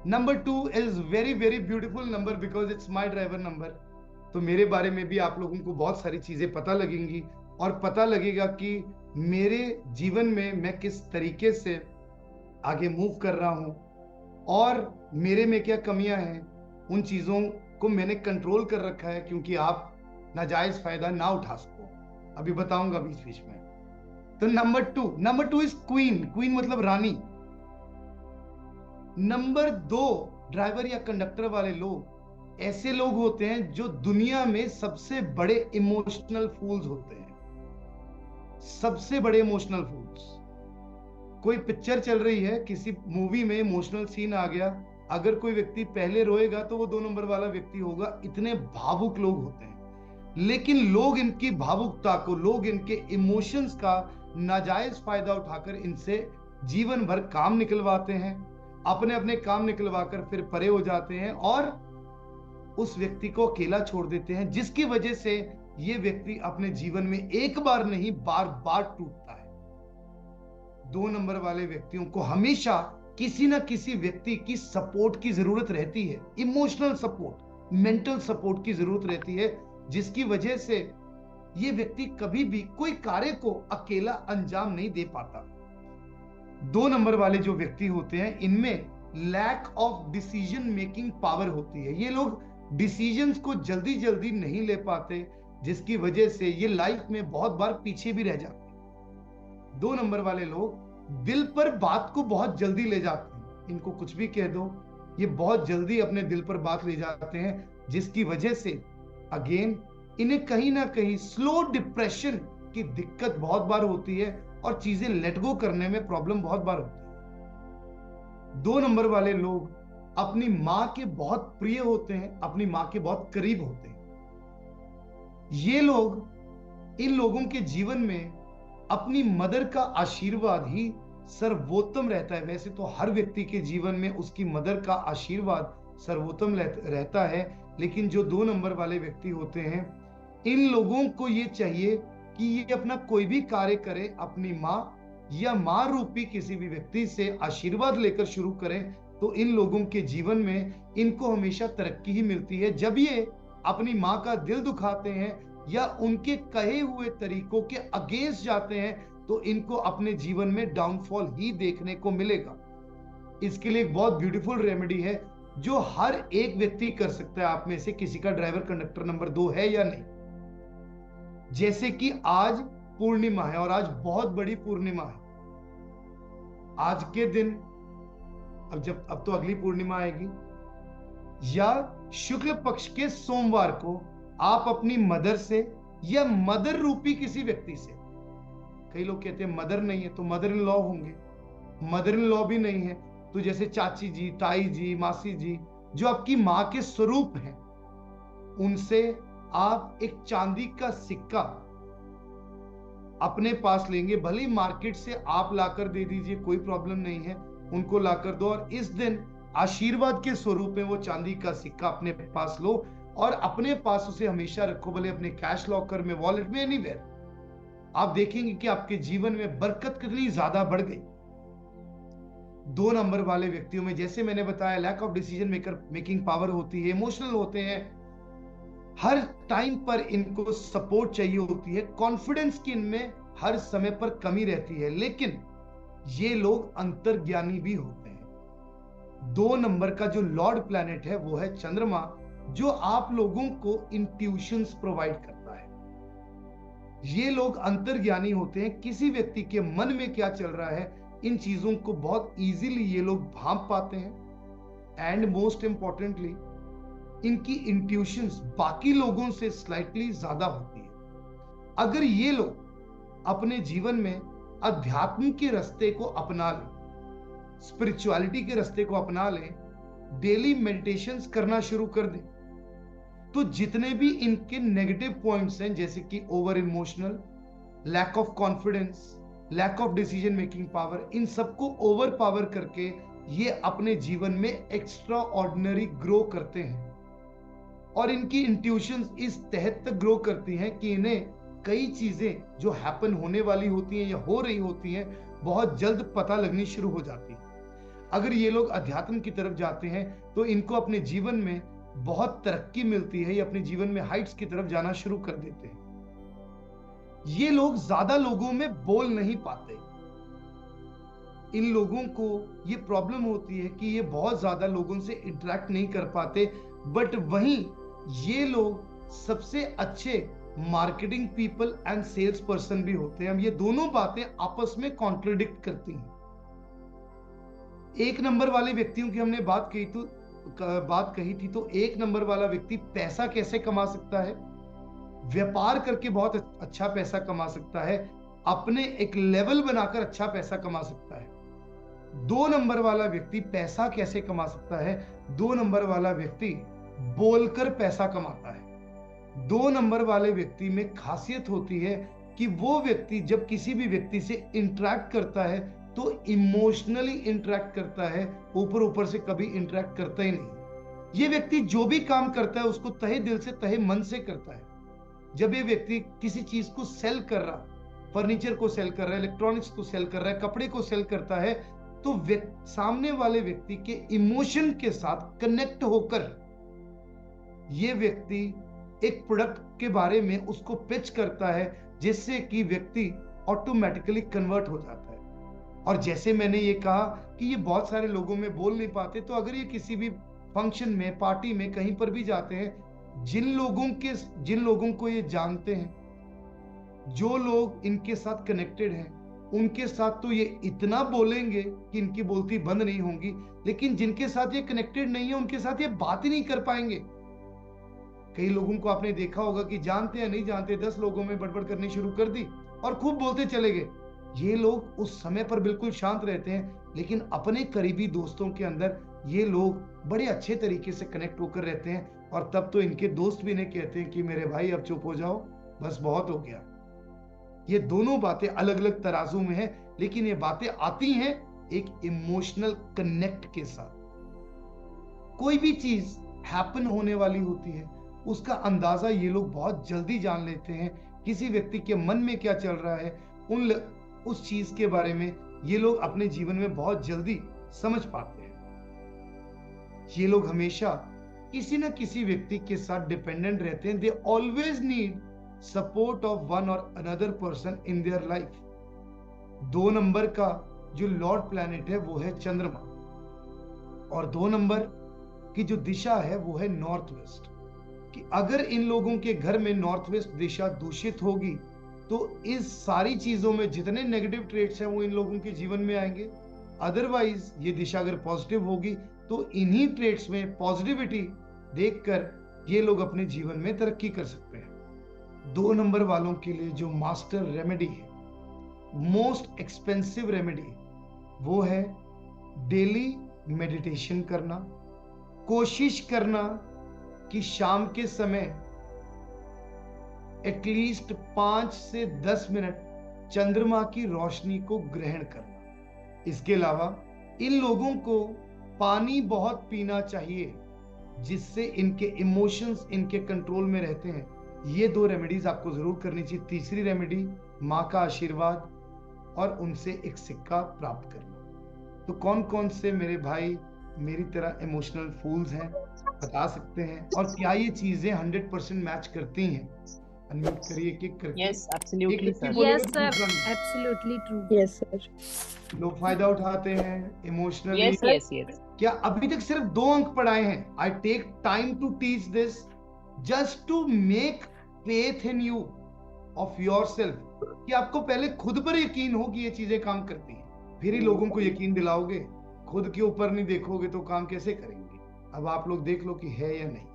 Number 2 is very very beautiful number because it's my driver number. तो मेरे बारे में भी आप लोगों को बहुत सारी चीजें पता लगेंगी और पता लगेगा कि मेरे जीवन में मैं किस तरीके से आगे मूव कर रहा हूं और मेरे में क्या कमियां हैं। उन चीजों को मैंने कंट्रोल कर रखा है क्योंकि आप नाजायज फायदा ना उठा सको। अभी बताऊंगा बीच बीच में। तो number two is queen. Queen मतलब रानी। नंबर 2, ड्राइवर या कंडक्टर वाले लोग ऐसे लोग होते हैं जो दुनिया में सबसे बड़े इमोशनल फूल्स होते हैं। सबसे बड़े इमोशनल फूल्स। कोई पिक्चर चल रही है, किसी मूवी में इमोशनल सीन आ गया, अगर कोई व्यक्ति पहले रोएगा तो वो 2 नंबर वाला व्यक्ति होगा। इतने भावुक लोग होते हैं। लेकिन लोग इनकी भावुकता को, लोग इनके इमोशंस का नाजायज फायदा उठाकर इनसे जीवन भर काम निकलवाते हैं, अपने अपने काम निकलवाकर फिर परे हो जाते हैं और उस व्यक्ति को अकेला छोड़ देते हैं, जिसकी वजह से ये व्यक्ति अपने जीवन में एक बार नहीं बार बार टूटता है। 2 नंबर वाले व्यक्तियों को हमेशा किसी ना किसी व्यक्ति की सपोर्ट की जरूरत रहती है। इमोशनल सपोर्ट, मेंटल सपोर्ट की जरूरत रहती है, जिसकी वजह से ये व्यक्ति कभी भी कोई कार्य को अकेला अंजाम नहीं दे पाता। 2 नंबर वाले जो व्यक्ति होते हैं इनमें lack of decision making power होती है। ये लोग डिसीजंस को जल्दी जल्दी नहीं ले पाते, जिसकी वजह से ये लाइफ में बहुत बार पीछे भी रह जाते हैं। 2 नंबर वाले लोग दिल पर बात को बहुत जल्दी ले जाते हैं। इनको कुछ भी कह दो, ये बहुत जल्दी अपने दिल पर बात ले जाते हैं, जिसकी वजह से अगेन इन्हें कहीं ना कहीं स्लो डिप्रेशन की दिक्कत बहुत बार होती है और चीजें लेट गो करने में प्रॉब्लम बहुत बार होती है। 2 नंबर वाले लोग अपनी मां के बहुत प्रिय होते हैं, अपनी मां के बहुत करीब होते हैं। ये लोग, इन लोगों के जीवन में अपनी मदर का आशीर्वाद ही सर्वोत्तम रहता है। वैसे तो हर व्यक्ति के जीवन में उसकी मदर का आशीर्वाद सर्वोत्तम रहता है, लेकिन जो 2 नंबर वाले व्यक्ति होते हैं इन लोगों को ये चाहिए कि ये अपना कोई भी कार्य करे अपनी माँ या माँ रूपी किसी भी व्यक्ति से आशीर्वाद लेकर शुरू करें, तो इन लोगों के जीवन में इनको हमेशा तरक्की ही मिलती है। जब ये अपनी माँ का दिल दुखाते हैं या उनके कहे हुए तरीकों के अगेंस्ट जाते हैं तो इनको अपने जीवन में डाउनफॉल ही देखने को मिलेगा। इसके लिए एक बहुत ब्यूटीफुल रेमेडी है जो हर एक व्यक्ति कर सकता है। आप में से किसी का ड्राइवर कंडक्टर नंबर 2 है या नहीं? जैसे कि आज पूर्णिमा है और आज बहुत बड़ी पूर्णिमा है। आज के दिन, अब तो अगली पूर्णिमा आएगी, या शुक्ल पक्ष के सोमवार को आप अपनी मदर से या मदर रूपी किसी व्यक्ति से, कई लोग कहते हैं मदर नहीं है तो मदर इन लॉ होंगे, मदर इन लॉ भी नहीं है तो जैसे चाची जी, ताई जी, मासी जी, जो आपकी मां के स्वरूप हैं, उनसे आप एक चांदी का सिक्का अपने पास लेंगे। भले मार्केट से आप लाकर दे दीजिए, कोई प्रॉब्लम नहीं है, उनको लाकर दो और इस दिन आशीर्वाद के स्वरूप में वो चांदी का सिक्का अपने पास लो और अपने पास उसे हमेशा रखो, भले अपने कैश लॉकर में, वॉलेट में, एनीवेयर। आप देखेंगे कि आपके जीवन में बरकत कितनी ज्यादा बढ़ गई। 2 नंबर वाले व्यक्तियों में, जैसे मैंने बताया, lack of decision making power होती है, इमोशनल होते हैं, हर टाइम पर इनको सपोर्ट चाहिए होती है, कॉन्फिडेंस की इनमें हर समय पर कमी रहती है, लेकिन ये लोग अंतर्ज्ञानी भी होते हैं। 2 नंबर का जो लॉर्ड प्लैनेट है वो है चंद्रमा, जो आप लोगों को इंट्यूशंस प्रोवाइड करता है। ये लोग अंतर्ज्ञानी होते हैं, किसी व्यक्ति के मन में क्या चल रहा है इन चीजों को बहुत इजीली ये लोग भांप पाते हैं। एंड मोस्ट इंपॉर्टेंटली, इनकी इंट्यूशंस बाकी लोगों से स्लाइटली ज्यादा होती है। अगर ये लोग अपने जीवन में अध्यात्म के रास्ते को अपना लें, स्पिरिचुअलिटी के रास्ते को अपना लें, डेली मेडिटेशंस करना शुरू कर दें, तो जितने भी इनके नेगेटिव पॉइंट्स हैं, जैसे कि over emotional, lack of confidence, lack of decision making power, इन सबको ओवर पावर करके ये अपने जीवन में एक्स्ट्रा ऑर्डिनरी ग्रो करते हैं। और इनकी इंट्यूशंस इस तहत तक ग्रो करती हैं कि इन्हें कई चीजें जो हैपन होने वाली होती हैं या हो रही होती हैं बहुत जल्द पता लगनी शुरू हो जाती है। अगर ये लोग अध्यात्म की तरफ जाते हैं तो इनको अपने जीवन में बहुत तरक्की मिलती है, ये अपने जीवन में हाइट्स की तरफ जाना शुरू कर देते हैं। ये लोग ज्यादा लोगों में बोल नहीं पाते। इन लोगों को ये प्रॉब्लम होती है कि ये बहुत ज्यादा लोगों से इंटरेक्ट नहीं कर पाते, बट वहीं ये लोग सबसे अच्छे marketing people and sales person भी होते हैं। अब ये दोनों बातें आपस में कॉन्ट्रडिक्ट करती हैं। एक नंबर वाले व्यक्तियों की हमने बात कही थी, तो एक नंबर वाला व्यक्ति पैसा कैसे कमा सकता है? व्यापार करके बहुत अच्छा पैसा कमा सकता है, अपने एक लेवल बनाकर अच्छा पैसा कमा सकता है। 2 नंबर वाला व्यक्ति पैसा कैसे कमा सकता है? 2 नंबर वाला व्यक्ति बोलकर पैसा कमाता है। 2 नंबर वाले व्यक्ति में खासियत होती है कि वो व्यक्ति जब किसी भी व्यक्ति से इंटरेक्ट करता है तो इमोशनली इंटरेक्ट करता है, ऊपर ऊपर से कभी इंटरेक्ट करता ही नहीं। ये व्यक्ति जो भी काम करता है उसको तहे दिल से, तहे मन से करता है। जब ये व्यक्ति किसी चीज को सेल कर रहा, फर्नीचर को सेल कर रहा है, इलेक्ट्रॉनिक्स को सेल कर रहा है, कपड़े को सेल करता है, तो सामने वाले व्यक्ति के इमोशन के साथ कनेक्ट होकर ये व्यक्ति एक प्रोडक्ट के बारे में उसको पिच करता है, जिससे कि व्यक्ति ऑटोमेटिकली कन्वर्ट हो जाता है। और जैसे मैंने ये कहा कि ये बहुत सारे लोगों में बोल नहीं पाते, तो अगर ये किसी भी फंक्शन में, पार्टी में, कहीं पर भी जाते हैं, जिन लोगों को ये जानते हैं, जो लोग इनके साथ कनेक्टेड हैं, उनके साथ तो ये इतना बोलेंगे कि इनकी बोलती बंद नहीं होंगी, लेकिन जिनके साथ ये कनेक्टेड नहीं है उनके साथ ये बात ही नहीं कर पाएंगे। कई लोगों को आपने देखा होगा कि जानते या नहीं जानते, 10 लोगों में बड़बड़ करनी शुरू कर दी और खूब बोलते चले गए। ये लोग उस समय पर बिल्कुल शांत रहते हैं, लेकिन अपने करीबी दोस्तों के अंदर ये लोग बड़े अच्छे तरीके से कनेक्ट होकर रहते हैं, और तब तो इनके दोस्त भी इन्हें कहते हैं कि मेरे भाई अब चुप हो जाओ, बस बहुत हो गया। ये दोनों बातें अलग अलग तराजू में है, लेकिन ये बातें आती हैं एक इमोशनल कनेक्ट के साथ। कोई भी चीज हैपन होने वाली होती है, उसका अंदाजा ये लोग बहुत जल्दी जान लेते हैं। किसी व्यक्ति के मन में क्या चल रहा है, उस चीज के बारे में ये लोग अपने जीवन में बहुत जल्दी समझ पाते हैं। ये लोग हमेशा किसी न किसी व्यक्ति के साथ डिपेंडेंट रहते हैं। They always need support of one or another person in their life. 2 number का जो लॉर्ड प्लैनेट है वो है चंद्रमा, और 2 नंबर की जो दिशा है वो है नॉर्थ वेस्ट। कि अगर इन लोगों के घर में नॉर्थ वेस्ट दिशा दूषित होगी तो इस सारी चीजों में जितने नेगेटिव ट्रेट्स हैं वो इन लोगों के जीवन में आएंगे। अदरवाइज ये दिशा अगर पॉजिटिव होगी तो इन्हीं ट्रेट्स में पॉजिटिविटी देखकर ये लोग अपने जीवन में तरक्की कर सकते हैं। 2 नंबर वालों के लिए जो मास्टर रेमेडी है, मोस्ट एक्सपेंसिव रेमेडी, वो है डेली मेडिटेशन करना। कोशिश करना कि शाम के समय एटलीस्ट 5 से 10 मिनट चंद्रमा की रोशनी को ग्रहण करना। इसके अलावा इन लोगों को पानी बहुत पीना चाहिए, जिससे इनके इमोशंस इनके कंट्रोल में रहते हैं। ये 2 रेमेडीज आपको जरूर करनी चाहिए। तीसरी रेमेडी, माँ का आशीर्वाद और उनसे एक सिक्का प्राप्त करना। तो कौन कौन से मेरे भाई मेरी तरह इमोशनल फूल्स हैं, बता सकते हैं, और क्या ये चीजें 100% मैच करती हैं? अनम्यूट करिए किक करके। Yes, absolutely sir. Yes sir, absolutely true. Yes sir. लोग फायदा उठाते हैं इमोशनली। Yes, yes, yes. क्या अभी तक सिर्फ 2 अंक पढ़ाए हैं? I take time to teach this just to make faith in you of yourself, कि आपको पहले खुद पर यकीन हो कि ये चीजें काम करती हैं, फिर ही लोगों को यकीन दिलाओगे। खुद के ऊपर नहीं देखोगे तो काम कैसे करेंगे? अब आप लोग देख लो कि है या नहीं।